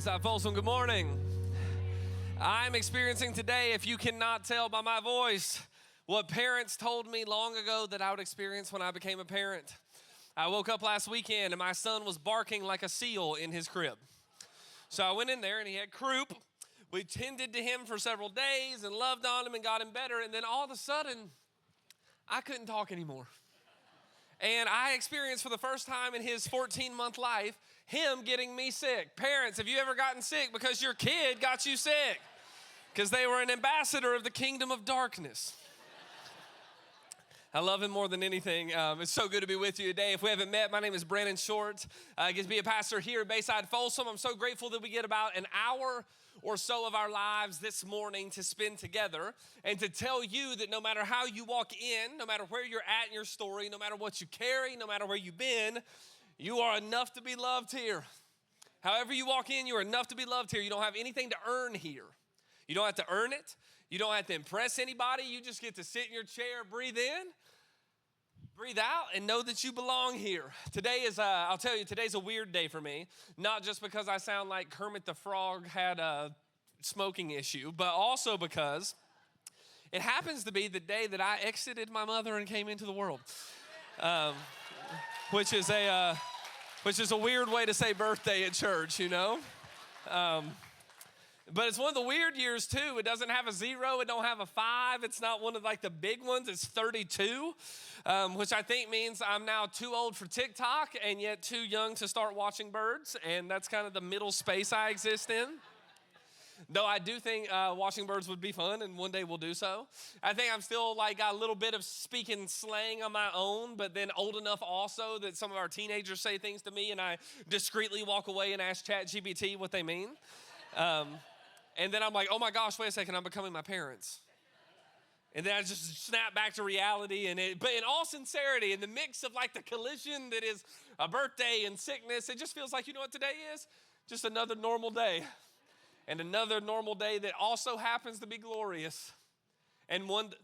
Bayside Folsom, good morning. I'm experiencing today, if you cannot tell by my voice, what parents told me long ago that I would experience when I became a parent. I woke up last weekend and my son was barking like a seal in his crib. So I went in there and he had croup. We tended to him for several days and loved on him and got him better. And then all of a sudden, I couldn't talk anymore. And I experienced for the first time in his 14-month life, him getting me sick. Parents, have you ever gotten sick because your kid got you sick? Because they were an ambassador of the kingdom of darkness. I love him more than anything. It's so good to be with you today. If we haven't met, my name is Brannon, Shortt. I get to be a pastor here at Bayside Folsom. I'm so grateful that we get about an hour or so of our lives this morning to spend together and to tell you that no matter how you walk in, no matter where you're at in your story, no matter what you carry, no matter where you've been, you are enough to be loved here. However you walk in, you are enough to be loved here. You don't have anything to earn here. You don't have to earn it. You don't have to impress anybody. You just get to sit in your chair, breathe in, breathe out, and know that you belong here. Today is, I'll tell you, today's a weird day for me. Not just because I sound like Kermit the Frog had a smoking issue, but also because it happens to be the day that I exited my mother and came into the world, which is a weird way to say birthday at church, you know. But it's one of the weird years too. It doesn't have a 0. It don't have a 5. It's not one of like the big ones. It's 32, which I think means I'm now too old for TikTok and yet too young to start watching birds. And that's kind of the middle space I exist in. Though I do think watching birds would be fun, and one day we'll do so. I think I'm still like got a little bit of speaking slang on my own, but then old enough also that some of our teenagers say things to me and I discreetly walk away and ask ChatGPT what they mean. And then I'm like, oh my gosh, wait a second, I'm becoming my parents. And then I just snap back to reality. But in all sincerity, in the mix of like the collision that is a birthday and sickness, it just feels like, you know what today is? Just another normal day. And another normal day that also happens to be glorious. And what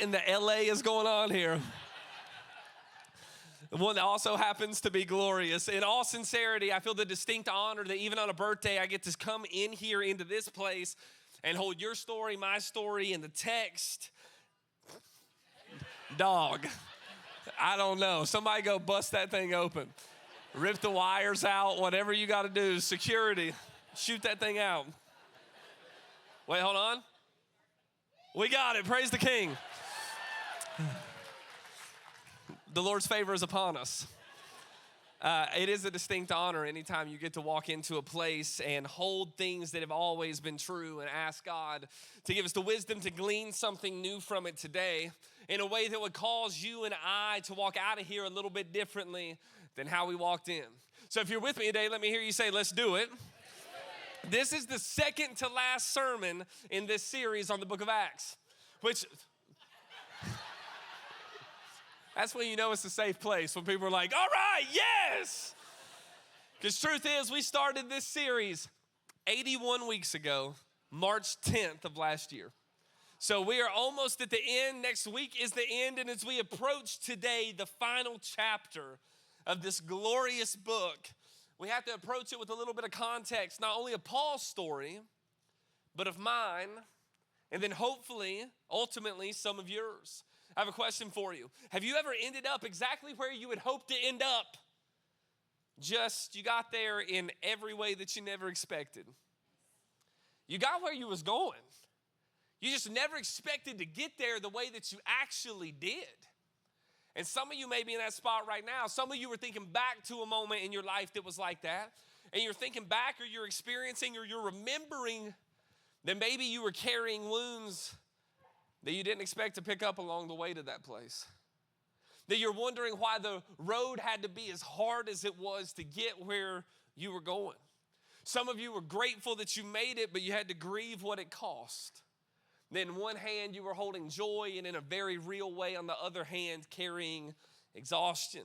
in the LA is going on here? One that also happens to be glorious. In all sincerity, I feel the distinct honor that even on a birthday, I get to come in here into this place and hold your story, my story, and the text. Dog. I don't know. Somebody go bust that thing open. Rip the wires out, whatever you got to do. Security. Shoot that thing out. Wait, hold on. We got it. Praise the King. The Lord's favor is upon us. It is a distinct honor anytime you get to walk into a place and hold things that have always been true and ask God to give us the wisdom to glean something new from it today in a way that would cause you and I to walk out of here a little bit differently than how we walked in. So if you're with me today, let me hear you say, let's do it. This is the second to last sermon in this series on the book of Acts, which... That's when you know it's a safe place, when people are like, all right, yes. Because truth is, we started this series 81 weeks ago, March 10th of last year. So we are almost at the end. Next week is the end. And as we approach today, the final chapter of this glorious book, we have to approach it with a little bit of context, not only of Paul's story, but of mine, and then hopefully, ultimately, some of yours. I have a question for you. Have you ever ended up exactly where you had hoped to end up? Just you got there in every way that you never expected. You got where you was going. You just never expected to get there the way that you actually did. And some of you may be in that spot right now. Some of you were thinking back to a moment in your life that was like that. And you're thinking back, or you're experiencing, or you're remembering that maybe you were carrying wounds that you didn't expect to pick up along the way to that place. That you're wondering why the road had to be as hard as it was to get where you were going. Some of you were grateful that you made it, but you had to grieve what it cost. Then in one hand, you were holding joy, and in a very real way, on the other hand, carrying exhaustion.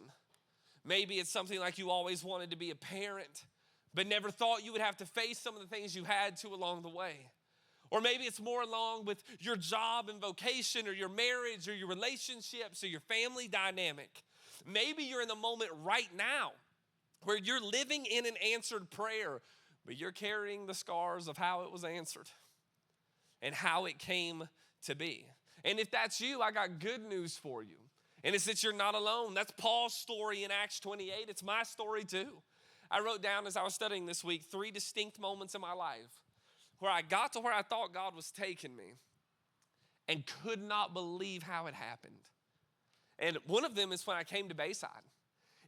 Maybe it's something like you always wanted to be a parent, but never thought you would have to face some of the things you had to along the way. Or maybe it's more along with your job and vocation, or your marriage, or your relationships, or your family dynamic. Maybe you're in the moment right now where you're living in an answered prayer, but you're carrying the scars of how it was answered and how it came to be. And if that's you, I got good news for you. And it's that you're not alone. That's Paul's story in Acts 28. It's my story too. I wrote down as I was studying this week 3 distinct moments in my life where I got to where I thought God was taking me and could not believe how it happened. And one of them is when I came to Bayside.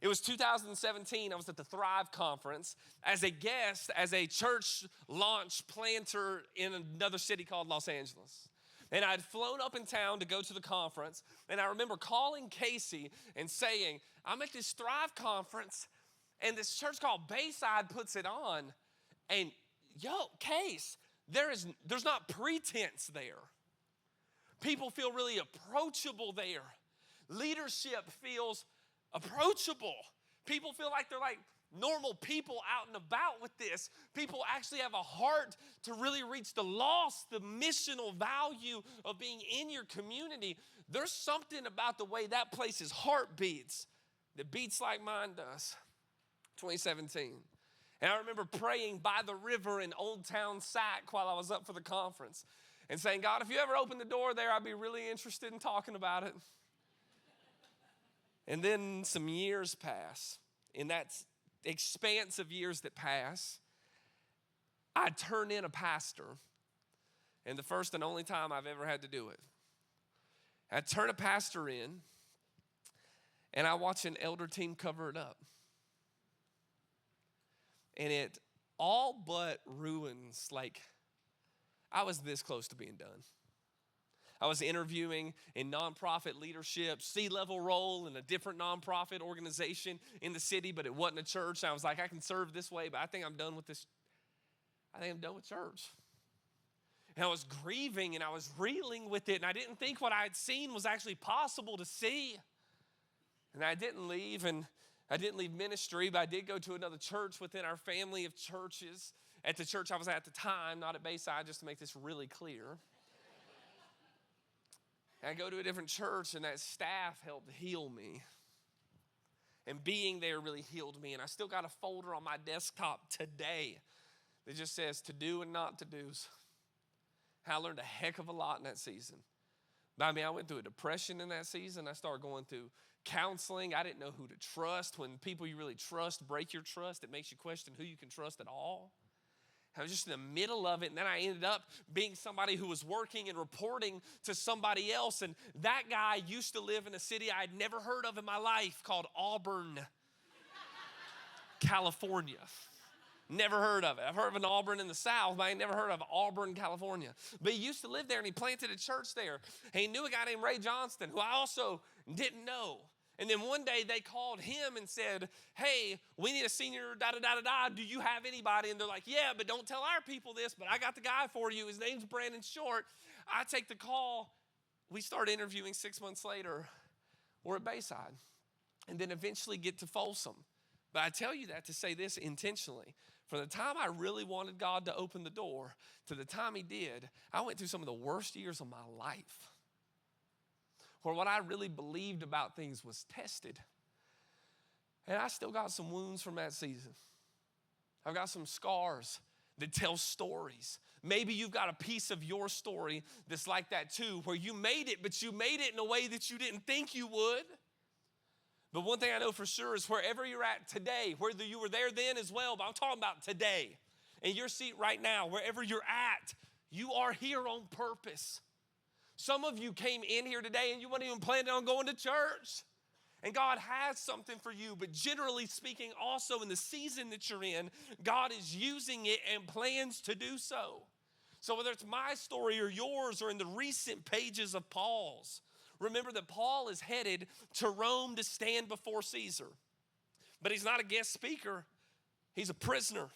It was 2017. I was at the Thrive Conference as a guest, as a church launch planter in another city called Los Angeles. And I'd flown up in town to go to the conference. And I remember calling Casey and saying, I'm at this Thrive Conference, and this church called Bayside puts it on. And Case, there's not pretense there. People feel really approachable there. Leadership feels approachable. People feel like they're like normal people out and about with this. People actually have a heart to really reach the lost, the missional value of being in your community. There's something about the way that place's heart beats that beats like mine does. 2017. And I remember praying by the river in Old Town Sac while I was up for the conference and saying, God, if you ever open the door there, I'd be really interested in talking about it. And then some years pass. In that expanse of years that pass, I turn in a pastor. And the first and only time I've ever had to do it. I turn a pastor in, and I watch an elder team cover it up. And it all but ruins, like, I was this close to being done. I was interviewing in nonprofit leadership, C-level role in a different nonprofit organization in the city, but it wasn't a church. And I was like, I can serve this way, but I think I'm done with this. I think I'm done with church. And I was grieving and I was reeling with it, and I didn't think what I had seen was actually possible to see. And I didn't leave, and I didn't leave ministry, but I did go to another church within our family of churches at the church I was at the time, not at Bayside, just to make this really clear. And I go to a different church, and that staff helped heal me. And being there really healed me. And I still got a folder on my desktop today that just says to do and not to do's. I learned a heck of a lot in that season. But I mean, I went through a depression in that season. I started going through counseling. I didn't know who to trust. When people you really trust break your trust, it makes you question who you can trust at all. I was just in the middle of it, and then I ended up being somebody who was working and reporting to somebody else, and that guy used to live in a city I had never heard of in my life called Auburn, California. Never heard of it. I've heard of an Auburn in the South, but I ain't never heard of Auburn, California. But he used to live there, and he planted a church there. And he knew a guy named Ray Johnston, who I also didn't know. And then one day they called him and said, hey, we need a senior, da-da-da-da-da. Do you have anybody? And they're like, yeah, but don't tell our people this, but I got the guy for you. His name's Brannon Shortt. I take the call. We start interviewing 6 months later. We're at Bayside. And then eventually get to Folsom. But I tell you that to say this intentionally. From the time I really wanted God to open the door to the time he did, I went through some of the worst years of my life. Where what I really believed about things was tested. And I still got some wounds from that season. I've got some scars that tell stories. Maybe you've got a piece of your story that's like that too, where you made it, but you made it in a way that you didn't think you would. But one thing I know for sure is wherever you're at today, whether you were there then as well, but I'm talking about today, in your seat right now, wherever you're at, you are here on purpose. Some of you came in here today and you weren't even planning on going to church. And God has something for you, but generally speaking, also in the season that you're in, God is using it and plans to do so. So whether it's my story or yours or in the recent pages of Paul's, remember that Paul is headed to Rome to stand before Caesar. But he's not a guest speaker. He's a prisoner.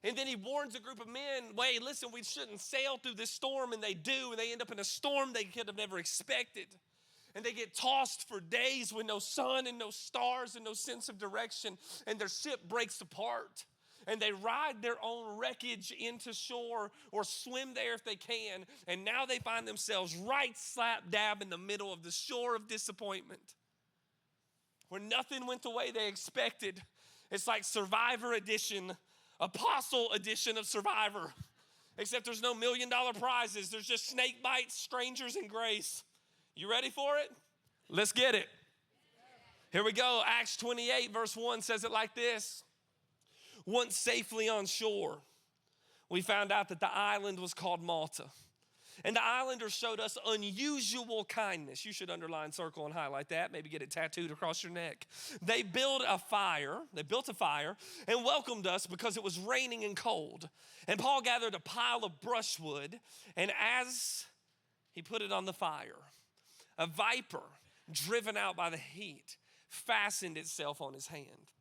And then he warns a group of men, wait, listen, we shouldn't sail through this storm. And they do, and they end up in a storm they could have never expected. And they get tossed for days with no sun and no stars and no sense of direction. And their ship breaks apart. And they ride their own wreckage into shore or swim there if they can. And now they find themselves right slap dab in the middle of the shore of disappointment, where nothing went the way they expected. It's like Survivor edition, Apostle edition of Survivor. Except there's no $1 million prizes. There's just Snakebites, strangers, and grace. You ready for it? Let's get it. Here we go. Acts 28 verse 1 says it like this. Once safely on shore, we found out that the island was called Malta. And the islanders showed us unusual kindness. You should underline, circle, and highlight that. Maybe get it tattooed across your neck. They built a fire and welcomed us because it was raining and cold. And Paul gathered a pile of brushwood, and as he put it on the fire, a viper, driven out by the heat, fastened itself on his hand.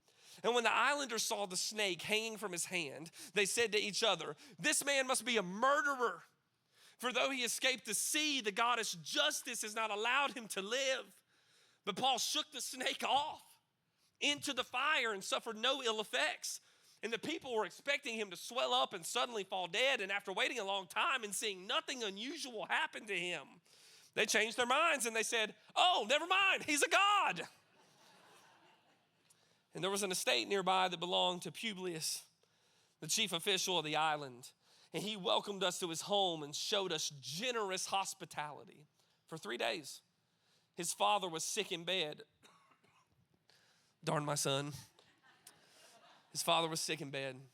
And when the islanders saw the snake hanging from his hand, they said to each other, "This man must be a murderer. For though he escaped the sea, the goddess Justice has not allowed him to live." But Paul shook the snake off into the fire and suffered no ill effects. And the people were expecting him to swell up and suddenly fall dead. And after waiting a long time and seeing nothing unusual happen to him, they changed their minds and they said, "Oh, never mind, he's a god." And there was an estate nearby that belonged to Publius, the chief official of the island. And he welcomed us to his home and showed us generous hospitality for 3 days. His father was sick in bed. Darn my son. His father was sick in bed,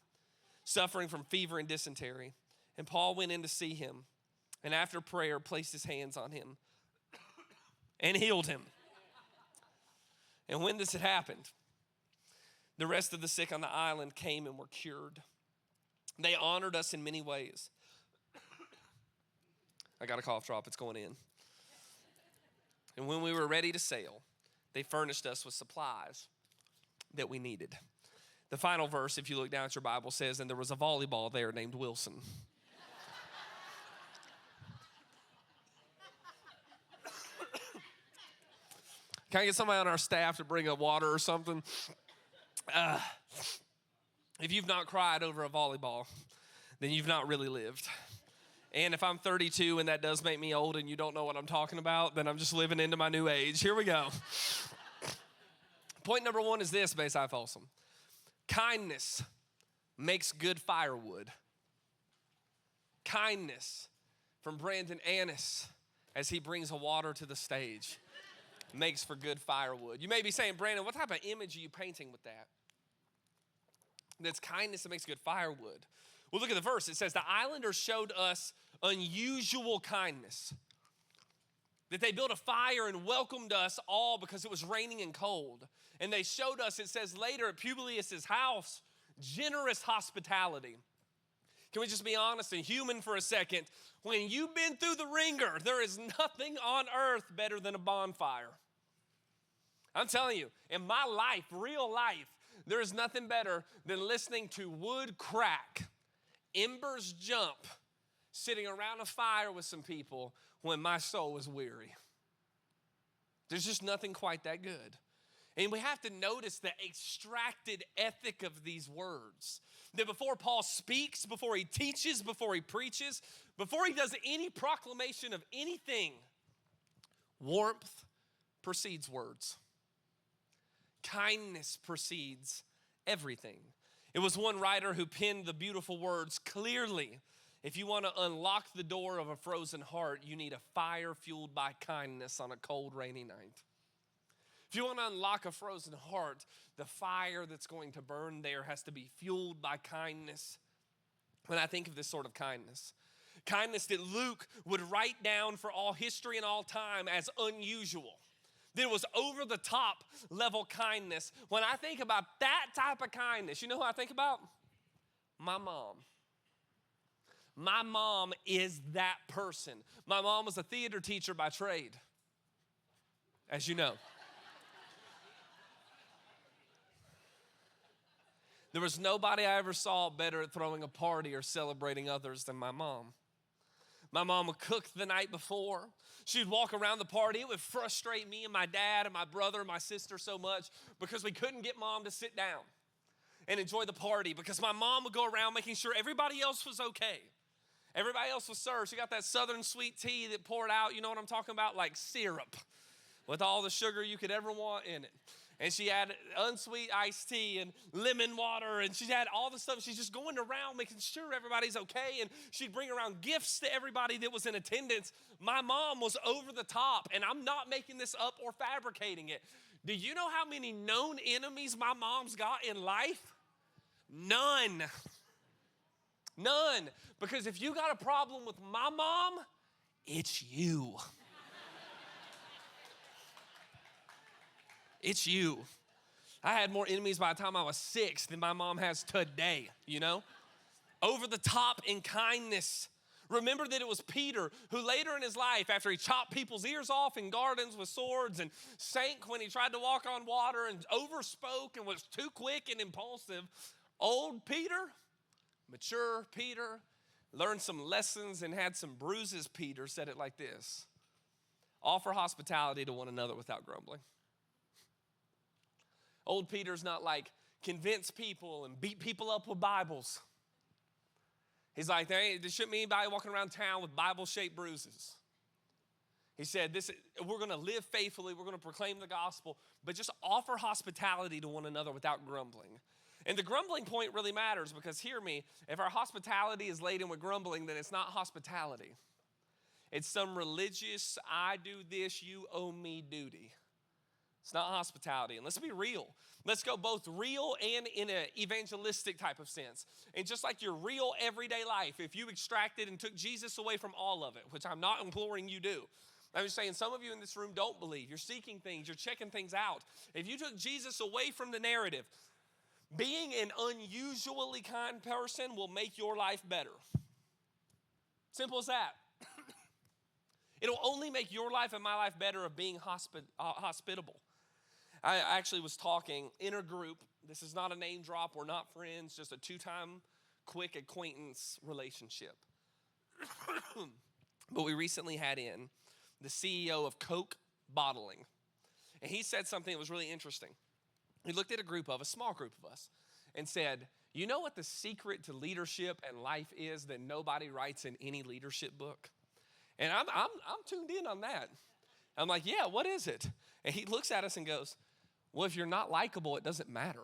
suffering from fever and dysentery. And Paul went in to see him, and after prayer, placed his hands on him and healed him. And when this had happened, the rest of the sick on the island came and were cured. They honored us in many ways. I got a cough drop, it's going in. And when we were ready to sail, they furnished us with supplies that we needed. The final verse, if you look down at your Bible, says, "And there was a volleyball there named Wilson." Can I get somebody on our staff to bring up water or something? If you've not cried over a volleyball, then you've not really lived. And if I'm 32 and that does make me old and you don't know what I'm talking about, then I'm just living into my new age. Here we go. Point number 1 is this, Bayside Folsom. Kindness makes good firewood. Kindness from Brandon Annis as he brings a water to the stage makes for good firewood. You may be saying, "Brandon, what type of image are you painting with that?" That's kindness that makes good firewood. Well, look at the verse. It says, the islanders showed us unusual kindness. That they built a fire and welcomed us all because it was raining and cold. And they showed us, it says later at Publius' house, generous hospitality. Can we just be honest and human for a second? When you've been through the ringer, there is nothing on earth better than a bonfire. I'm telling you, in my life, real life, there is nothing better than listening to wood crack, embers jump, sitting around a fire with some people when my soul is weary. There's just nothing quite that good. And we have to notice the extracted ethic of these words. That before Paul speaks, before he teaches, before he preaches, before he does any proclamation of anything, warmth precedes words. Kindness precedes everything. It was one writer who penned the beautiful words, "Clearly, if you want to unlock the door of a frozen heart, you need a fire fueled by kindness on a cold, rainy night." If you want to unlock a frozen heart, the fire that's going to burn there has to be fueled by kindness. When I think of this sort of kindness that Luke would write down for all history and all time as unusual. There was over the top level kindness. When I think about that type of kindness, you know who I think about? My mom. My mom is that person. My mom was a theater teacher by trade, as you know. There was nobody I ever saw better at throwing a party or celebrating others than my mom. My mom would cook the night before. She'd walk around the party. It would frustrate me and my dad and my brother and my sister so much because we couldn't get mom to sit down and enjoy the party because my mom would go around making sure everybody else was okay. Everybody else was served. She got that southern sweet tea that poured out, you know what I'm talking about, like syrup with all the sugar you could ever want in it. And she had unsweet iced tea and lemon water, and she had all the stuff. She's just going around making sure everybody's okay, and she'd bring around gifts to everybody that was in attendance. My mom was over the top, and I'm not making this up or fabricating it. Do you know how many known enemies my mom's got in life? None. None. Because if you got a problem with my mom, it's you. It's you. I had more enemies by the time I was 6 than my mom has today, you know? Over the top in kindness. Remember that it was Peter who later in his life, after he chopped people's ears off in gardens with swords and sank when he tried to walk on water and overspoke and was too quick and impulsive, old Peter, mature Peter, learned some lessons and had some bruises. Peter said it like this: offer hospitality to one another without grumbling. Old Peter's not like convince people and beat people up with Bibles. He's like, there shouldn't be anybody walking around town with Bible-shaped bruises. He said, we're going to live faithfully, we're going to proclaim the gospel, but just offer hospitality to one another without grumbling. And the grumbling point really matters because, hear me, if our hospitality is laden with grumbling, then it's not hospitality. It's some religious, I do this, you owe me duty. It's not hospitality. And let's be real. Let's go both real and in an evangelistic type of sense. And just like your real everyday life, if you extracted and took Jesus away from all of it, which I'm not imploring you do. I'm just saying some of you in this room don't believe. You're seeking things. You're checking things out. If you took Jesus away from the narrative, being an unusually kind person will make your life better. Simple as that. It'll only make your life and my life better of being hospitable. I actually was talking in a group. This is not a name drop. We're not friends, just a 2-time quick acquaintance relationship. But we recently had in the CEO of Coke Bottling. And he said something that was really interesting. He looked at a small group of us, and said, you know what the secret to leadership and life is that nobody writes in any leadership book? And I'm tuned in on that. I'm like, yeah, what is it? And he looks at us and goes, well, if you're not likable, it doesn't matter.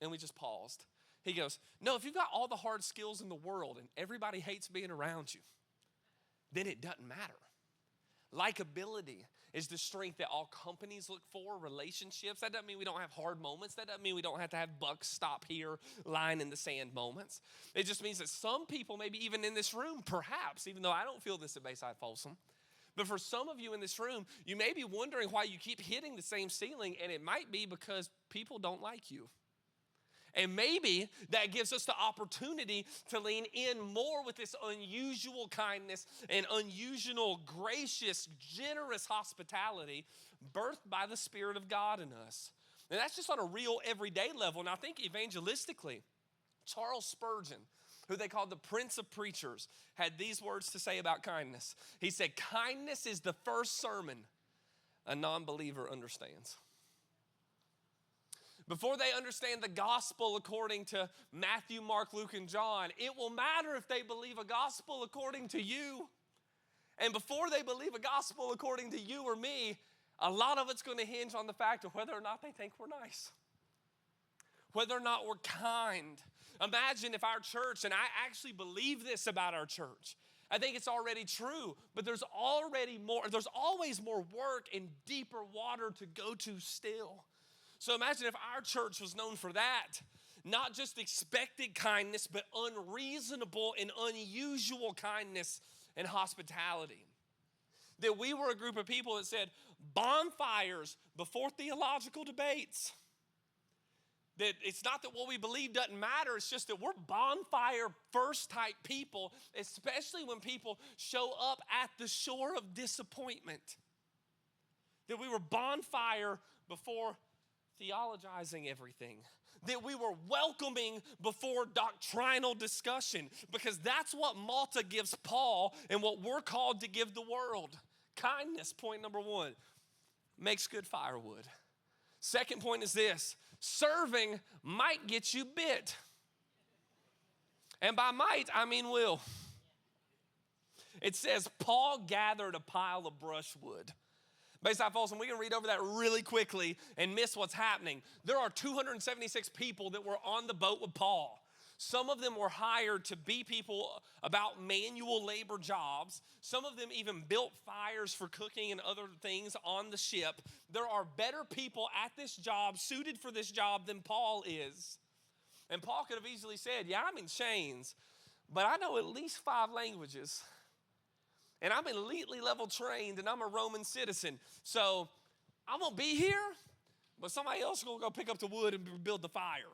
And we just paused. He goes, no, if you've got all the hard skills in the world and everybody hates being around you, then it doesn't matter. Likability is the strength that all companies look for, relationships. That doesn't mean we don't have hard moments. That doesn't mean we don't have to have buck stop here, line in the sand moments. It just means that some people, maybe even in this room, perhaps, even though I don't feel this at Bayside Folsom, but for some of you in this room, you may be wondering why you keep hitting the same ceiling, and it might be because people don't like you. And maybe that gives us the opportunity to lean in more with this unusual kindness and unusual, gracious, generous hospitality birthed by the Spirit of God in us. And that's just on a real everyday level. And I think evangelistically, Charles Spurgeon, who they called the Prince of Preachers, had these words to say about kindness. He said, kindness is the first sermon a non-believer understands. Before they understand the gospel according to Matthew, Mark, Luke, and John, it will matter if they believe a gospel according to you. And before they believe a gospel according to you or me, a lot of it's going to hinge on the fact of whether or not they think we're nice, whether or not we're kind. Imagine if our church, and I actually believe this about our church, I think it's already true, but there's always more work and deeper water to go to still. So imagine if our church was known for that, not just expected kindness, but unreasonable and unusual kindness and hospitality. That we were a group of people that said bonfires before theological debates. That it's not that what we believe doesn't matter, it's just that we're bonfire first type people, especially when people show up at the shore of disappointment. That we were bonfire before theologizing everything, that we were welcoming before doctrinal discussion, because that's what Malta gives Paul and what we're called to give the world. Kindness, point number 1, makes good firewood. Second point is this: serving might get you bit. And by might, I mean will. It says Paul gathered a pile of brushwood. Bayside Folsom, we can read over that really quickly and miss what's happening. There are 276 people that were on the boat with Paul. Some of them were hired to be people about manual labor jobs. Some of them even built fires for cooking and other things on the ship. There are better people at this job, suited for this job, than Paul is. And Paul could have easily said, yeah, I'm in chains, but I know at least 5 languages. And I'm elitely level trained, and I'm a Roman citizen. So I'm going to be here, but somebody else is going to go pick up the wood and build the fire.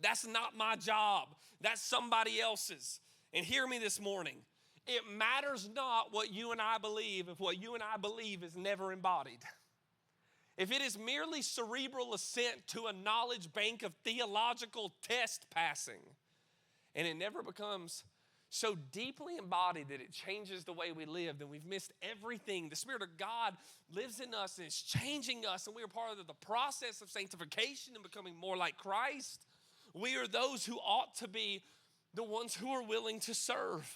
That's not my job. That's somebody else's. And hear me this morning. It matters not what you and I believe if what you and I believe is never embodied. If it is merely cerebral assent to a knowledge bank of theological test passing, and it never becomes so deeply embodied that it changes the way we live, then we've missed everything. The Spirit of God lives in us and is changing us, and we are part of the process of sanctification and becoming more like Christ. We are those who ought to be the ones who are willing to serve.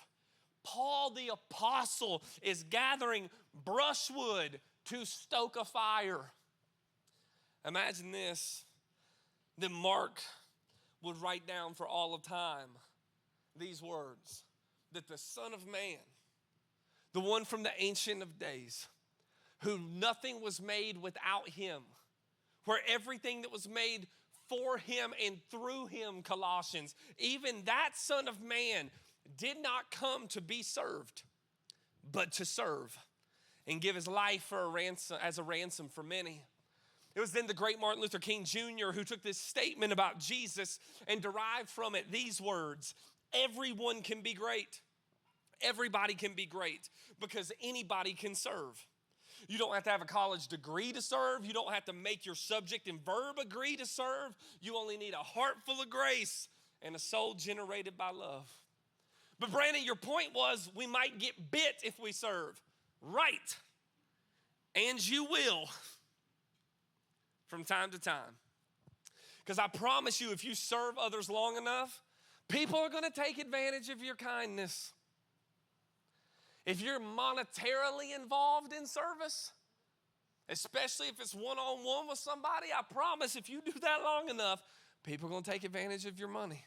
Paul the apostle is gathering brushwood to stoke a fire. Imagine this, that Mark would write down for all of time these words, that the Son of Man, the one from the Ancient of Days, who nothing was made without him, where everything that was made for him and through him, Colossians, even that Son of Man did not come to be served, but to serve and give his life for a ransom, as a ransom for many. It was then the great Martin Luther King Jr. who took this statement about Jesus and derived from it these words: everyone can be great. Everybody can be great because anybody can serve. You don't have to have a college degree to serve. You don't have to make your subject and verb agree to serve. You only need a heart full of grace and a soul generated by love. But Brannon, your point was we might get bit if we serve. Right. And you will from time to time. Because I promise you, if you serve others long enough, people are going to take advantage of your kindness. If you're monetarily involved in service, especially if it's one-on-one with somebody, I promise if you do that long enough, people are going to take advantage of your money.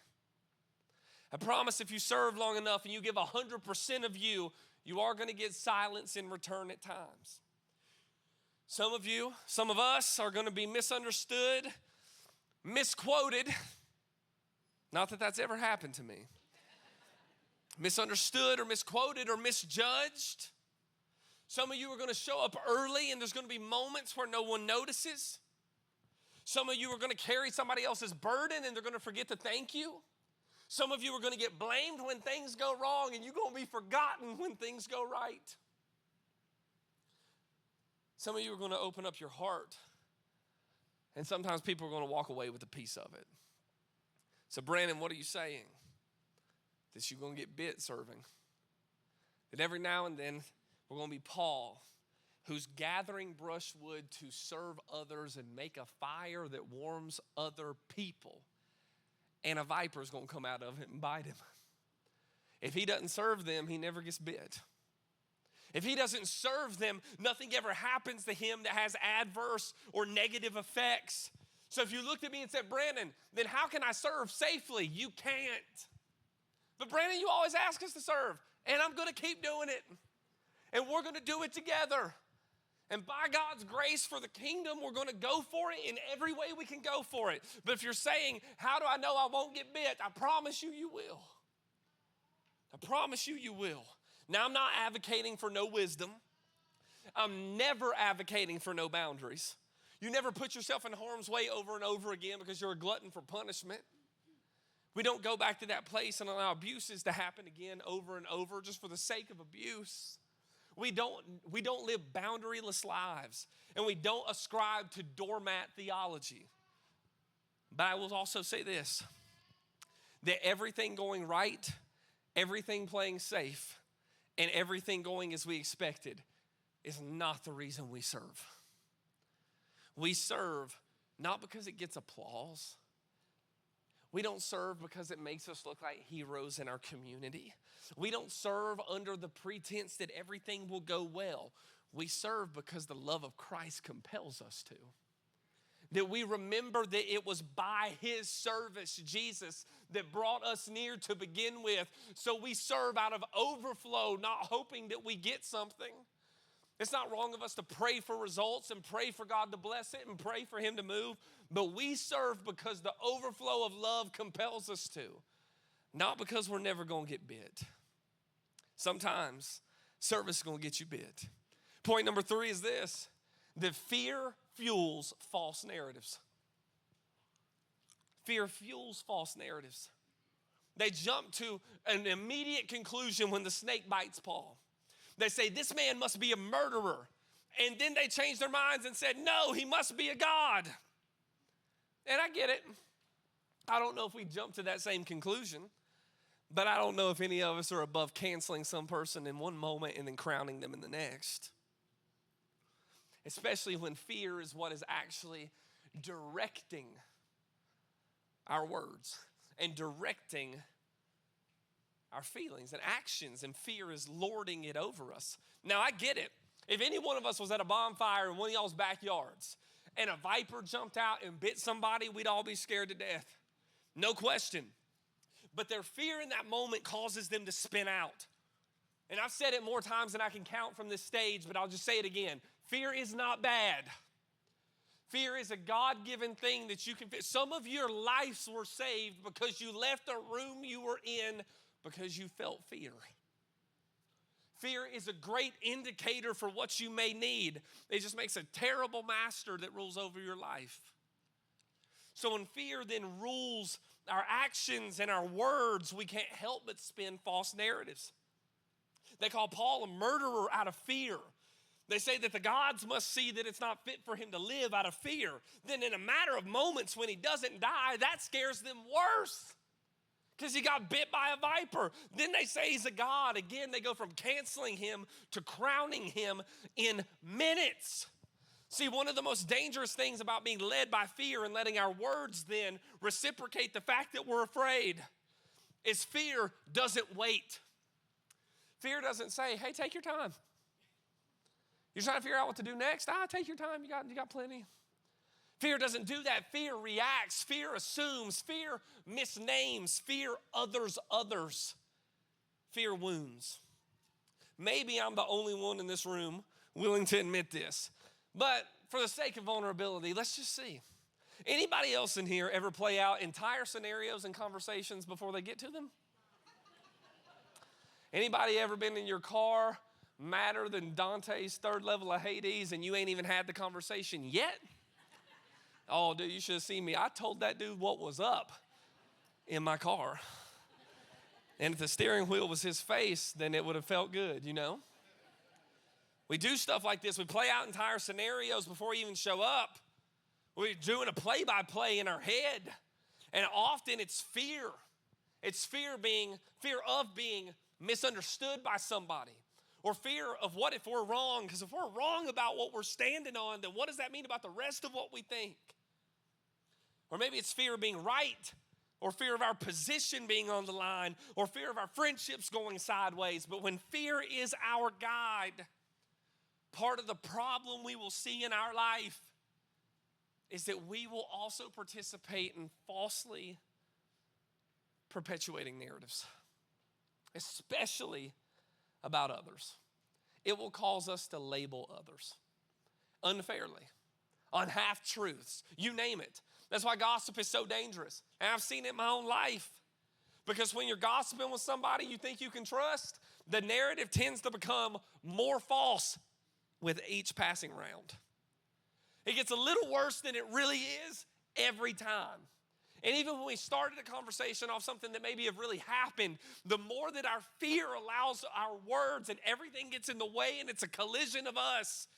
I promise if you serve long enough and you give 100% of you, you are going to get silence in return at times. Some of you, some of us are going to be misunderstood, misquoted. Not that that's ever happened to me. Misunderstood or misquoted or misjudged. Some of you are going to show up early and there's going to be moments where no one notices. Some of you are going to carry somebody else's burden and they're going to forget to thank you. Some of you are going to get blamed when things go wrong and you're going to be forgotten when things go right. Some of you are going to open up your heart and sometimes people are going to walk away with a piece of it. So Brannon, what are you saying? That you're going to get bit serving. That every now and then we're going to be Paul, who's gathering brushwood to serve others and make a fire that warms other people. And a viper is going to come out of it and bite him. If he doesn't serve them, he never gets bit. If he doesn't serve them, nothing ever happens to him that has adverse or negative effects. So if you looked at me and said, Brannon, then how can I serve safely? You can't. But Brannon, you always ask us to serve, and I'm going to keep doing it. And we're going to do it together. And by God's grace for the kingdom, we're going to go for it in every way we can go for it. But if you're saying, how do I know I won't get bit? I promise you, you will. I promise you, you will. Now, I'm not advocating for no wisdom. I'm never advocating for no boundaries. You never put yourself in harm's way over and over again because you're a glutton for punishment. We don't go back to that place and allow abuses to happen again over and over just for the sake of abuse. We don't live boundaryless lives, and we don't ascribe to doormat theology. But I will also say this, that everything going right, everything playing safe, and everything going as we expected is not the reason we serve. We serve not because it gets applause. We don't serve because it makes us look like heroes in our community. We don't serve under the pretense that everything will go well. We serve because the love of Christ compels us to. That we remember that it was by his service, Jesus, that brought us near to begin with. So we serve out of overflow, not hoping that we get something. It's not wrong of us to pray for results and pray for God to bless it and pray for him to move. But we serve because the overflow of love compels us to. Not because we're never going to get bit. Sometimes service is going to get you bit. Point number 3 is this. That fear fuels false narratives. Fear fuels false narratives. They jump to an immediate conclusion when the snake bites Paul. They say, this man must be a murderer. And then they changed their minds and said, no, he must be a god. And I get it. I don't know if we jump to that same conclusion, but I don't know if any of us are above canceling some person in one moment and then crowning them in the next. Especially when fear is what is actually directing our words and directing our feelings and actions, and fear is lording it over us. Now, I get it. If any one of us was at a bonfire in one of y'all's backyards and a viper jumped out and bit somebody, we'd all be scared to death. No question. But their fear in that moment causes them to spin out. And I've said it more times than I can count from this stage, but I'll just say it again. Fear is not bad. Fear is a God-given thing that you can fit. Some of your lives were saved because you left a room you were in because you felt fear. Fear is a great indicator for what you may need. It just makes a terrible master that rules over your life. So when fear then rules our actions and our words, we can't help but spin false narratives. They call Paul a murderer out of fear. They say that the gods must see that it's not fit for him to live out of fear. Then in a matter of moments when he doesn't die, that scares them worse because he got bit by a viper. Then they say he's a god. Again, they go from canceling him to crowning him in minutes. See, one of the most dangerous things about being led by fear and letting our words then reciprocate the fact that we're afraid is fear doesn't wait. Fear doesn't say, hey, take your time. You're trying to figure out what to do next? Take your time. You got plenty. Fear doesn't do that. Fear reacts. Fear assumes. Fear misnames. Fear others. Fear wounds. Maybe I'm the only one in this room willing to admit this. But for the sake of vulnerability, let's just see. Anybody else in here ever play out entire scenarios and conversations before they get to them? Anybody ever been in your car madder than Dante's third level of Hades and you ain't even had the conversation yet? Oh, dude, you should have seen me. I told that dude what was up in my car. And if the steering wheel was his face, then it would have felt good, you know? We do stuff like this. We play out entire scenarios before we even show up. We're doing a play-by-play in our head. And often it's fear. It's fear of being misunderstood by somebody. Or fear of what if we're wrong? Because if we're wrong about what we're standing on, then what does that mean about the rest of what we think? Or maybe it's fear of being right, or fear of our position being on the line, or fear of our friendships going sideways. But when fear is our guide, part of the problem we will see in our life is that we will also participate in falsely perpetuating narratives, especially about others. It will cause us to label others unfairly, on half-truths, you name it. That's why gossip is so dangerous. And I've seen it in my own life. Because when you're gossiping with somebody you think you can trust, the narrative tends to become more false with each passing round. It gets a little worse than it really is every time. And even when we started a conversation off something that maybe have really happened, the more that our fear allows our words and everything gets in the way and it's a collision of us,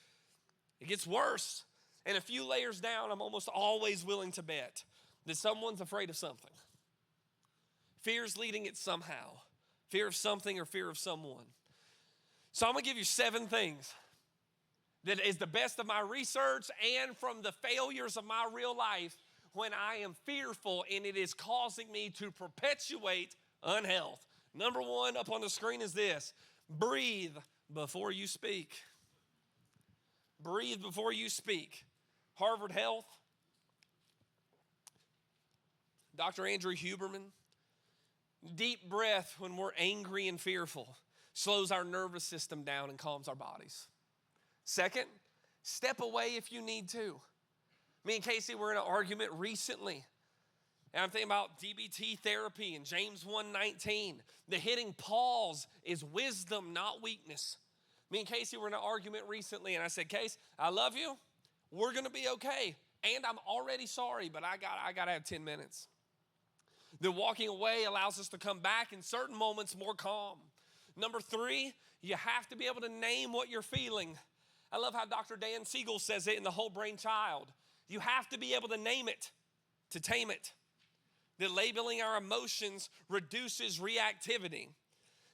it gets worse. And a few layers down, I'm almost always willing to bet that someone's afraid of something. Fear's leading it somehow. Fear of something or fear of someone. So I'm going to give you 7 things that is the best of my research and from the failures of my real life when I am fearful and it is causing me to perpetuate unhealth. Number 1 up on the screen is this: breathe before you speak. breathe before you speak. Harvard Health, Dr. Andrew Huberman. Deep breath when we're angry and fearful slows our nervous system down and calms our bodies. Second, step away if you need to. Me and Casey were in an argument recently, and I'm thinking about DBT therapy and James 1:19. The hitting pause is wisdom, not weakness. Me and Casey were in an argument recently, and I said, Case, I love you. We're going to be okay. And I'm already sorry, but I got to have 10 minutes. The walking away allows us to come back in certain moments more calm. Number 3, you have to be able to name what you're feeling. I love how Dr. Dan Siegel says it in The Whole Brain Child. You have to be able to name it, to tame it. That labeling our emotions reduces reactivity.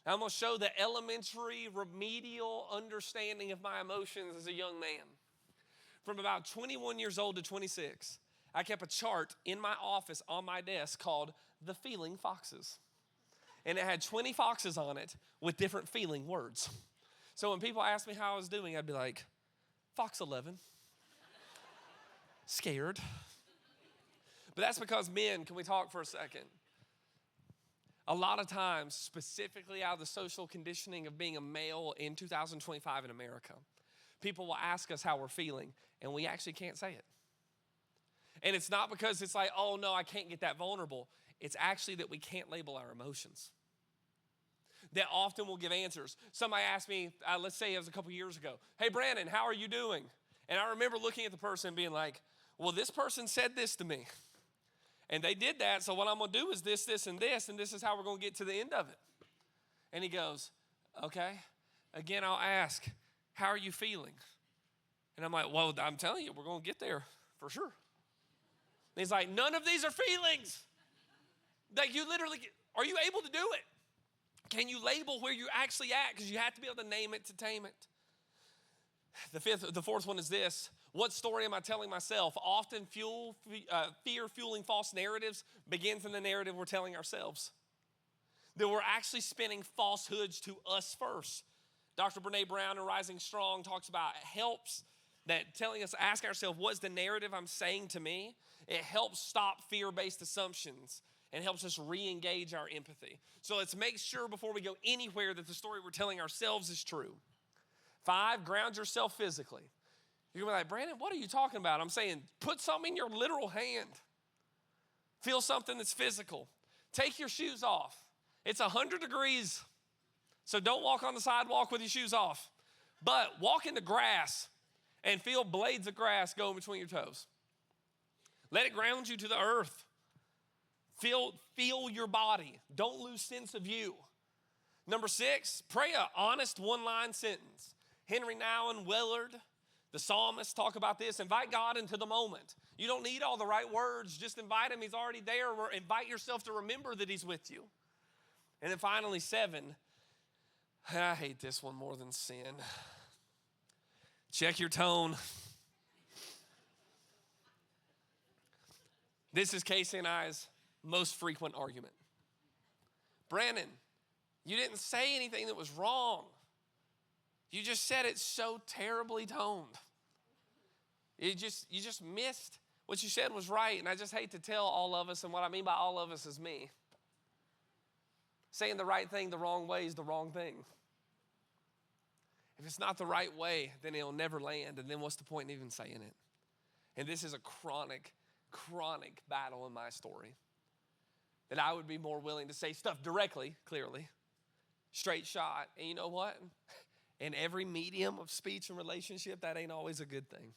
I'm going to show the elementary remedial understanding of my emotions as a young man. From about 21 years old to 26, I kept a chart in my office on my desk called The Feeling Foxes. And it had 20 foxes on it with different feeling words. So when people asked me how I was doing, I'd be like, Fox 11, scared. But that's because men, can we talk for a second? A lot of times, specifically out of the social conditioning of being a male in 2025 in America, people will ask us how we're feeling, and we actually can't say it. And it's not because it's like, oh no, I can't get that vulnerable. It's actually that we can't label our emotions. That often we'll give answers. Somebody asked me, let's say it was a couple years ago, hey Brannon, how are you doing? And I remember looking at the person and being like, well, this person said this to me. And they did that, so what I'm gonna do is this, and this is how we're gonna get to the end of it. And he goes, okay, again, I'll ask, how are you feeling? And I'm like, well, I'm telling you, we're gonna get there for sure. And he's like, none of these are feelings. Like you literally, are you able to do it? Can you label where you're actually at? Because you have to be able to name it to tame it. The fourth one is this. What story am I telling myself? Often fear-fueling false narratives begins in the narrative we're telling ourselves. That we're actually spinning falsehoods to us first. Dr. Brene Brown in Rising Strong talks about it helps that telling us, ask ourselves, what's the narrative I'm saying to me? It helps stop fear-based assumptions and helps us re-engage our empathy. So let's make sure before we go anywhere that the story we're telling ourselves is true. 5, ground yourself physically. You're gonna be like, Brannon, what are you talking about? I'm saying, put something in your literal hand. Feel something that's physical. Take your shoes off. It's 100 degrees, so don't walk on the sidewalk with your shoes off. But walk in the grass and feel blades of grass going between your toes. Let it ground you to the earth. Feel your body. Don't lose sense of you. Number 6, pray an honest one-line sentence. Henry Nouwen, Willard, the psalmist talk about this. Invite God into the moment. You don't need all the right words. Just invite him. He's already there. Or invite yourself to remember that he's with you. And then finally, 7, I hate this one more than sin. Check your tone. This is Casey and I's most frequent argument. Brannon, you didn't say anything that was wrong. You just said it so terribly toned. You just missed what you said was right, and I just hate to tell all of us, and what I mean by all of us is me. Saying the right thing the wrong way is the wrong thing. If it's not the right way, then it'll never land, and then what's the point in even saying it? And this is a chronic battle in my story. That I would be more willing to say stuff directly, clearly, straight shot. And you know what? In every medium of speech and relationship, that ain't always a good thing.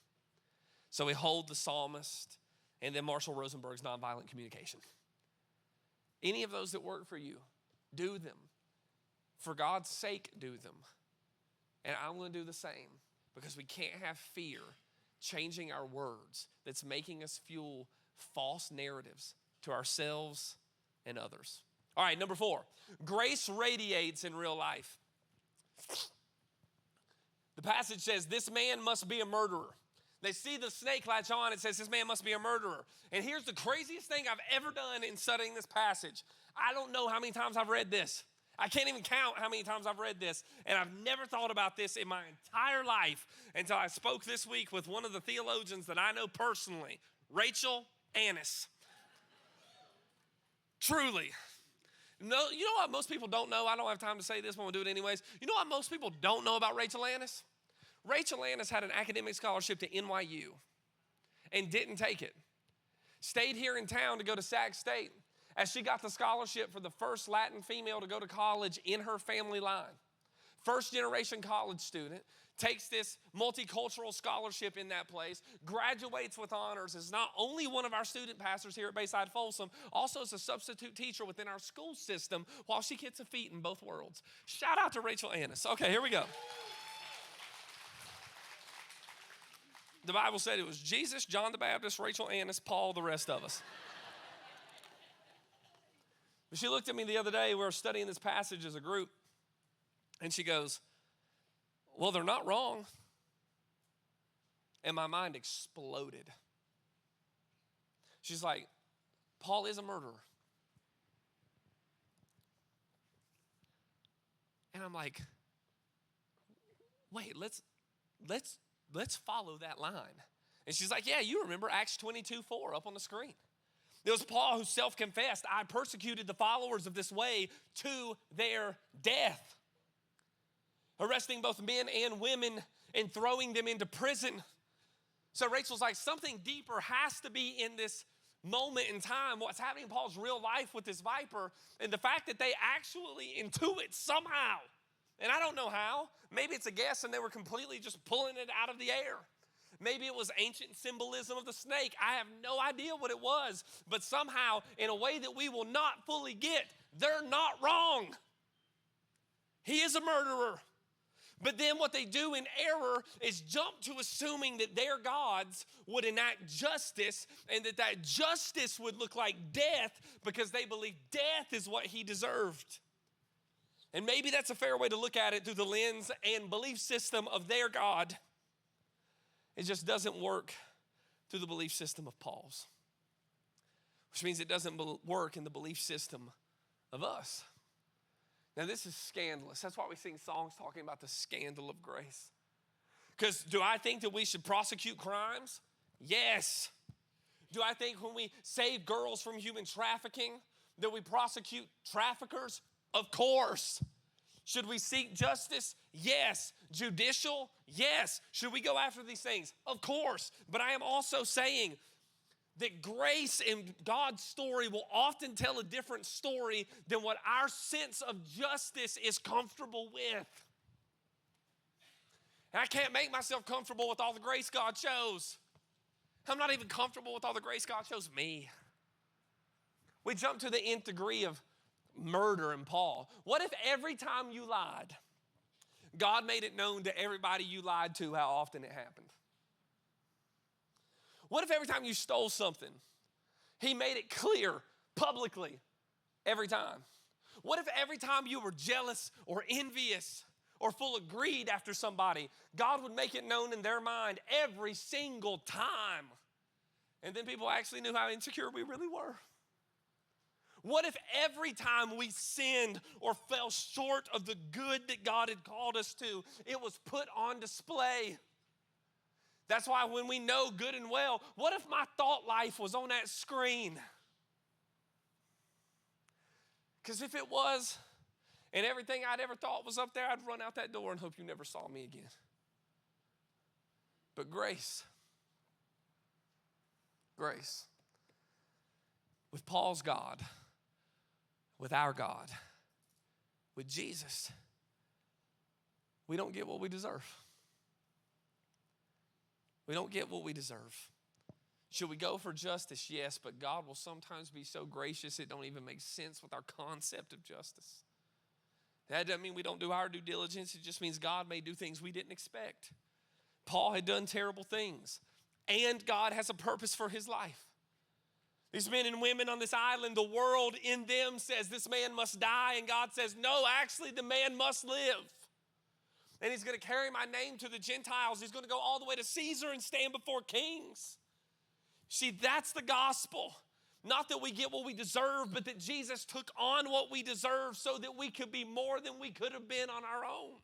So we hold the psalmist and then Marshall Rosenberg's nonviolent communication. Any of those that work for you, do them. For God's sake, do them. And I'm going to do the same because we can't have fear changing our words that's making us fuel false narratives to ourselves and others. All right, number 4, grace radiates in real life. The passage says, this man must be a murderer. They see the snake latch on, it says this man must be a murderer. And here's the craziest thing I've ever done in studying this passage. I don't know how many times I've read this. I can't even count how many times I've read this, and I've never thought about this in my entire life until I spoke this week with one of the theologians that I know personally, Rachel Annis. Truly. No, you know what most people don't know? I don't have time to say this, but we'll do it anyways. You know what most people don't know about Rachel Annis? Rachel Annis had an academic scholarship to NYU and didn't take it. Stayed here in town to go to Sac State as she got the scholarship for the first Latin female to go to college in her family line. First generation college student, takes this multicultural scholarship in that place, graduates with honors, is not only one of our student pastors here at Bayside Folsom, also is a substitute teacher within our school system while she gets a feet in both worlds. Shout out to Rachel Annis. Okay, here we go. The Bible said it was Jesus, John the Baptist, Rachel Annis, Paul, the rest of us. But she looked at me the other day, we were studying this passage as a group, and she goes, well, they're not wrong. And my mind exploded. She's like, Paul is a murderer. And I'm like, wait, let's follow that line. And she's like, yeah, you remember Acts 22:4 up on the screen. It was Paul who self-confessed, I persecuted the followers of this way to their death. Arresting both men and women and throwing them into prison. So Rachel's like, something deeper has to be in this moment in time. What's happening in Paul's real life with this viper and the fact that they actually intuit somehow. And I don't know how. Maybe it's a guess and they were completely just pulling it out of the air. Maybe it was ancient symbolism of the snake. I have no idea what it was. But somehow, in a way that we will not fully get, they're not wrong. He is a murderer. But then what they do in error is jump to assuming that their gods would enact justice and that justice would look like death because they believe death is what he deserved. And maybe that's a fair way to look at it through the lens and belief system of their God. It just doesn't work through the belief system of Paul's, which means it doesn't work in the belief system of us. Now, this is scandalous. That's why we sing songs talking about the scandal of grace. Because do I think that we should prosecute crimes? Yes. Do I think when we save girls from human trafficking that we prosecute traffickers? Of course. Should we seek justice? Yes. Judicial? Yes. Should we go after these things? Of course. But I am also saying that grace in God's story will often tell a different story than what our sense of justice is comfortable with. And I can't make myself comfortable with all the grace God shows. I'm not even comfortable with all the grace God shows me. We jump to the nth degree of murder in Paul. What if every time you lied, God made it known to everybody you lied to how often it happened? What if every time you stole something, he made it clear publicly every time? What if every time you were jealous or envious or full of greed after somebody, God would make it known in their mind every single time? And then people actually knew how insecure we really were. What if every time we sinned or fell short of the good that God had called us to, it was put on display? That's why when we know good and well, what if my thought life was on that screen? Because if it was, and everything I'd ever thought was up there, I'd run out that door and hope you never saw me again. But grace. With Paul's God, with our God, with Jesus, we don't get what we deserve. We don't get what we deserve. Should we go for justice? Yes, but God will sometimes be so gracious it don't even make sense with our concept of justice. That doesn't mean we don't do our due diligence. It just means God may do things we didn't expect. Paul had done terrible things, and God has a purpose for his life. These men and women on this island, the world in them says this man must die, and God says, no, actually the man must live. And he's going to carry my name to the Gentiles. He's going to go all the way to Caesar and stand before kings. See, that's the gospel. Not that we get what we deserve, but that Jesus took on what we deserve so that we could be more than we could have been on our own.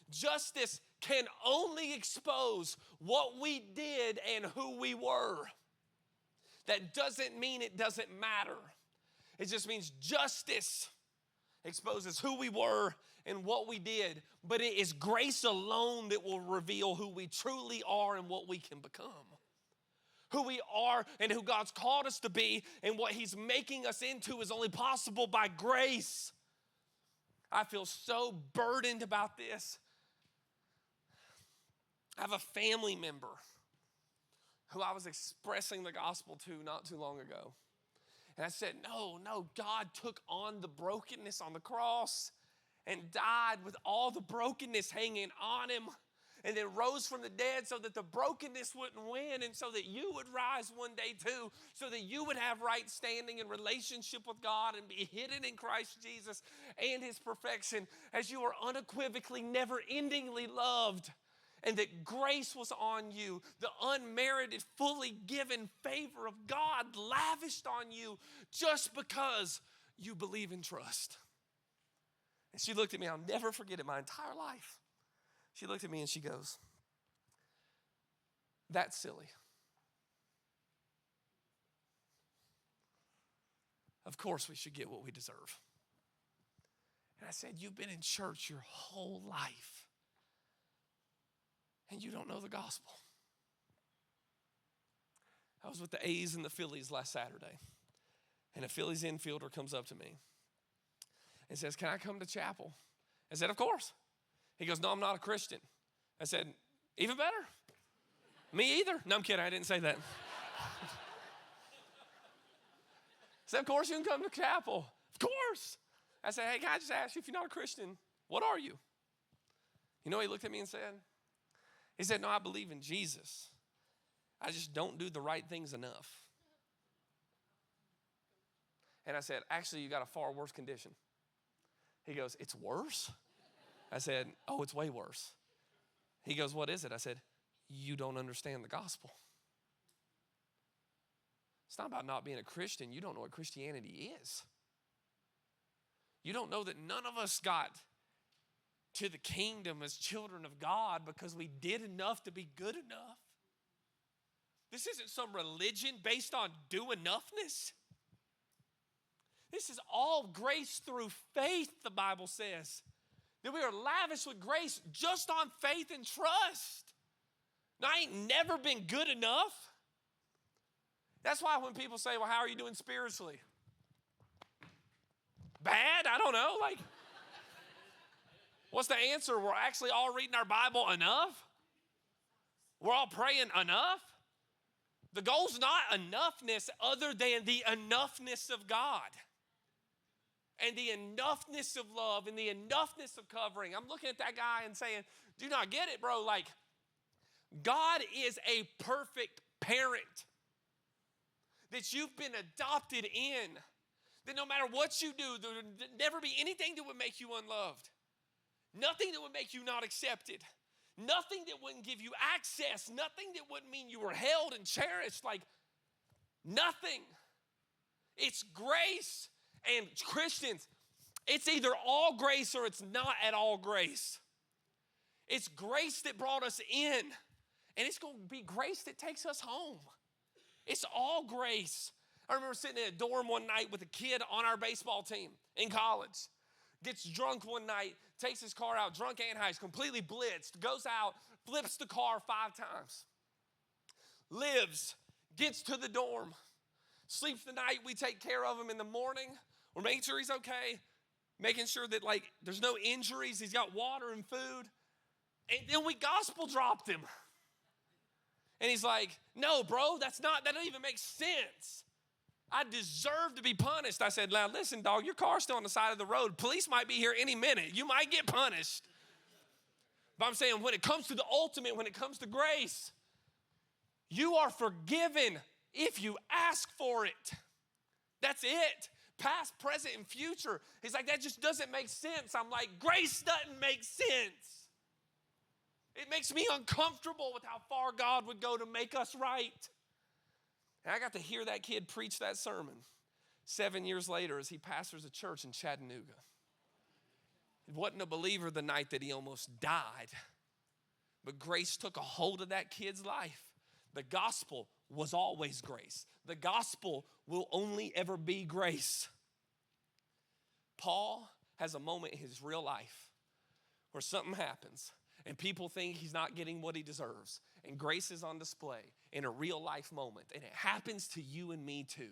Justice can only expose what we did and who we were. That doesn't mean it doesn't matter. It just means justice exposes who we were and what we did. But it is grace alone that will reveal who we truly are and what we can become. Who we are and who God's called us to be and what he's making us into is only possible by grace. I feel so burdened about this. I have a family member who I was expressing the gospel to not too long ago. And I said, no, God took on the brokenness on the cross and died with all the brokenness hanging on him, and then rose from the dead so that the brokenness wouldn't win, and so that you would rise one day too, so that you would have right standing and relationship with God and be hidden in Christ Jesus and his perfection as you are unequivocally, never-endingly loved. And that grace was on you, the unmerited, fully given favor of God lavished on you just because you believe and trust. And she looked at me, I'll never forget it my entire life. She looked at me and she goes, that's silly. Of course we should get what we deserve. And I said, you've been in church your whole life. And you don't know the gospel. I was with the A's and the Phillies last Saturday. And a Phillies infielder comes up to me and says, can I come to chapel? I said, of course. He goes, no, I'm not a Christian. I said, even better. Me either. No, I'm kidding. I didn't say that. I said, of course you can come to chapel. Of course. I said, hey, can I just ask you, if you're not a Christian, what are you? You know, he looked at me and said, he said, no, I believe in Jesus. I just don't do the right things enough. And I said, actually, you got a far worse condition. He goes, it's worse? I said, oh, it's way worse. He goes, what is it? I said, you don't understand the gospel. It's not about not being a Christian. You don't know what Christianity is. You don't know that none of us got to the kingdom as children of God because we did enough to be good enough. This isn't some religion based on do enoughness. This is all grace through faith, the Bible says. That we are lavish with grace just on faith and trust. Now, I ain't never been good enough. That's why when people say, well, how are you doing spiritually? Bad? I don't know. Like, what's the answer? We're actually all reading our Bible enough? We're all praying enough? The goal's not enoughness other than the enoughness of God. And the enoughness of love and the enoughness of covering. I'm looking at that guy and saying, do not get it, bro. Like, God is a perfect parent. That you've been adopted in. That no matter what you do, there would never be anything that would make you unloved. Nothing that would make you not accepted. Nothing that wouldn't give you access. Nothing that wouldn't mean you were held and cherished. Like, nothing. It's grace. And Christians, it's either all grace or it's not at all grace. It's grace that brought us in. And it's going to be grace that takes us home. It's all grace. I remember sitting in a dorm one night with a kid on our baseball team in college. Gets drunk one night, takes his car out, drunk and high, completely blitzed, goes out, flips the car 5 times. Lives, gets to the dorm, sleeps the night. We take care of him in the morning. We're making sure he's okay, making sure that like there's no injuries. He's got water and food. And then we gospel dropped him. And he's like, no, bro, that doesn't even make sense. I deserve to be punished. I said, now listen, dog, your car's still on the side of the road. Police might be here any minute. You might get punished. But I'm saying when it comes to the ultimate, when it comes to grace, you are forgiven if you ask for it. That's it. Past, present, and future. He's like, that just doesn't make sense. I'm like, grace doesn't make sense. It makes me uncomfortable with how far God would go to make us right. And I got to hear that kid preach that sermon 7 years later as he pastors a church in Chattanooga. He wasn't a believer the night that he almost died, but grace took a hold of that kid's life. The gospel was always grace. The gospel will only ever be grace. Paul has a moment in his real life where something happens and people think he's not getting what he deserves. And grace is on display in a real life moment. And it happens to you and me too.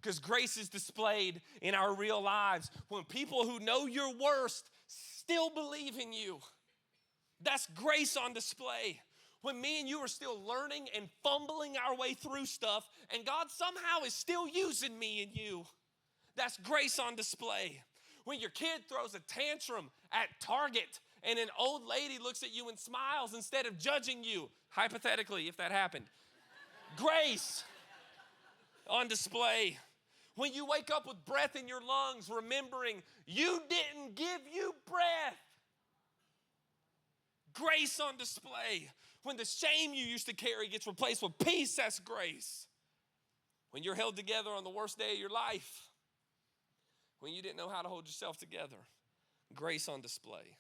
Because grace is displayed in our real lives when people who know your worst still believe in you. That's grace on display. When me and you are still learning and fumbling our way through stuff, and God somehow is still using me and you. That's grace on display. When your kid throws a tantrum at Target and an old lady looks at you and smiles instead of judging you, hypothetically, if that happened. Grace on display. When you wake up with breath in your lungs, remembering you didn't give you breath. Grace on display. When the shame you used to carry gets replaced with peace, that's grace. When you're held together on the worst day of your life, when you didn't know how to hold yourself together, grace on display.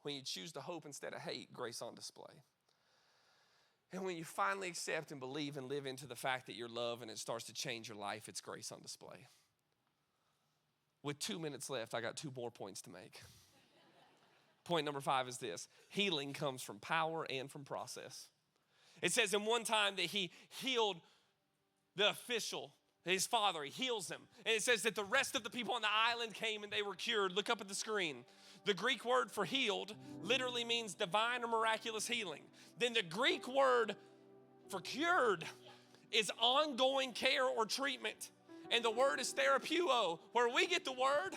When you choose to hope instead of hate, grace on display. And when you finally accept and believe and live into the fact that you're loved and it starts to change your life, it's grace on display. With 2 minutes left, I got 2 more points to make. Point number 5 is this: healing comes from power and from process. It says in one time that he healed the official, his father, he heals him. And it says that the rest of the people on the island came and they were cured. Look up at the screen. The Greek word for healed literally means divine or miraculous healing. Then the Greek word for cured is ongoing care or treatment. And the word is therapeuo, where we get the word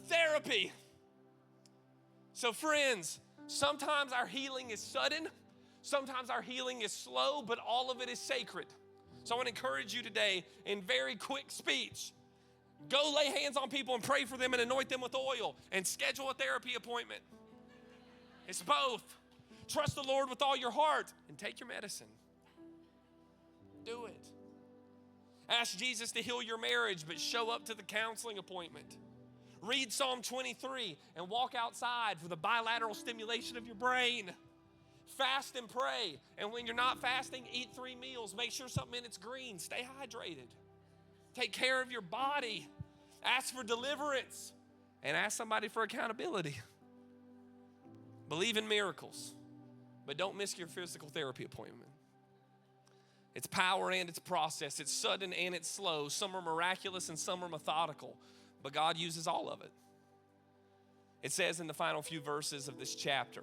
therapy. So friends, sometimes our healing is sudden, sometimes our healing is slow, but all of it is sacred. So I want to encourage you today in very quick speech, go lay hands on people and pray for them and anoint them with oil and schedule a therapy appointment. It's both. Trust the Lord with all your heart and take your medicine. Do it. Ask Jesus to heal your marriage, but show up to the counseling appointment. Read Psalm 23 and walk outside for the bilateral stimulation of your brain. Fast and pray. And when you're not fasting, eat 3 meals. Make sure something in it's green. Stay hydrated. Take care of your body. Ask for deliverance. And ask somebody for accountability. Believe in miracles. But don't miss your physical therapy appointment. It's power and it's process. It's sudden and it's slow. Some are miraculous and some are methodical. But God uses all of it. It says in the final few verses of this chapter,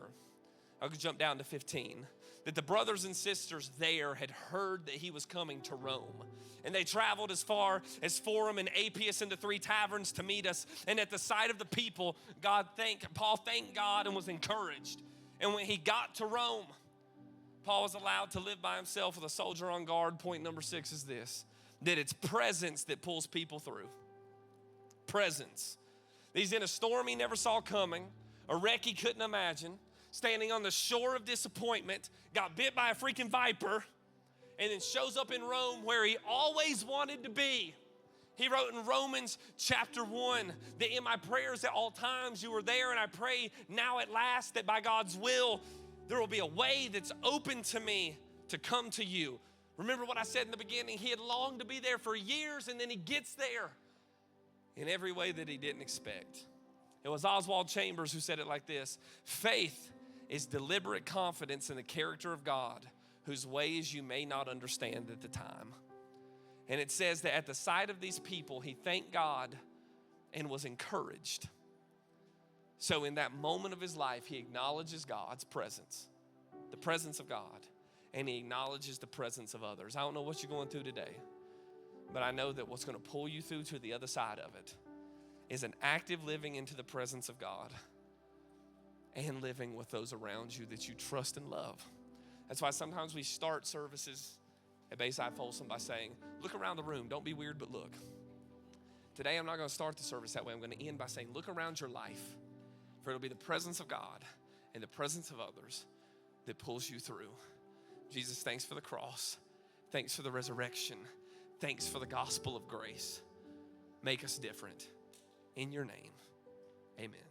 I'll jump down to 15, that the brothers and sisters there had heard that he was coming to Rome. And they traveled as far as Forum and Appius and the 3 taverns to meet us. And at the sight of the people, Paul thanked God and was encouraged. And when he got to Rome, Paul was allowed to live by himself with a soldier on guard. Point number 6 is this: that it's presence that pulls people through. Presence. He's in a storm he never saw coming, a wreck he couldn't imagine, standing on the shore of disappointment, got bit by a freaking viper, and then shows up in Rome where he always wanted to be. He wrote in Romans chapter 1 that in my prayers at all times you were there, and I pray now at last that by God's will there will be a way that's open to me to come to you. Remember what I said in the beginning? He had longed to be there for years, and then he gets there in every way that he didn't expect. It was Oswald Chambers who said it like this: faith is deliberate confidence in the character of God, whose ways you may not understand at the time. And it says that at the sight of these people, he thanked God and was encouraged. So in that moment of his life, he acknowledges God's presence, the presence of God, and he acknowledges the presence of others. I don't know what you're going through today, but I know that what's going to pull you through to the other side of it is an active living into the presence of God and living with those around you that you trust and love. That's why sometimes we start services at Bayside Folsom by saying, look around the room. Don't be weird, but look. Today, I'm not going to start the service that way. I'm going to end by saying, look around your life, for it'll be the presence of God and the presence of others that pulls you through. Jesus, thanks for the cross. Thanks for the resurrection. Thanks for the gospel of grace. Make us different. In your name, amen.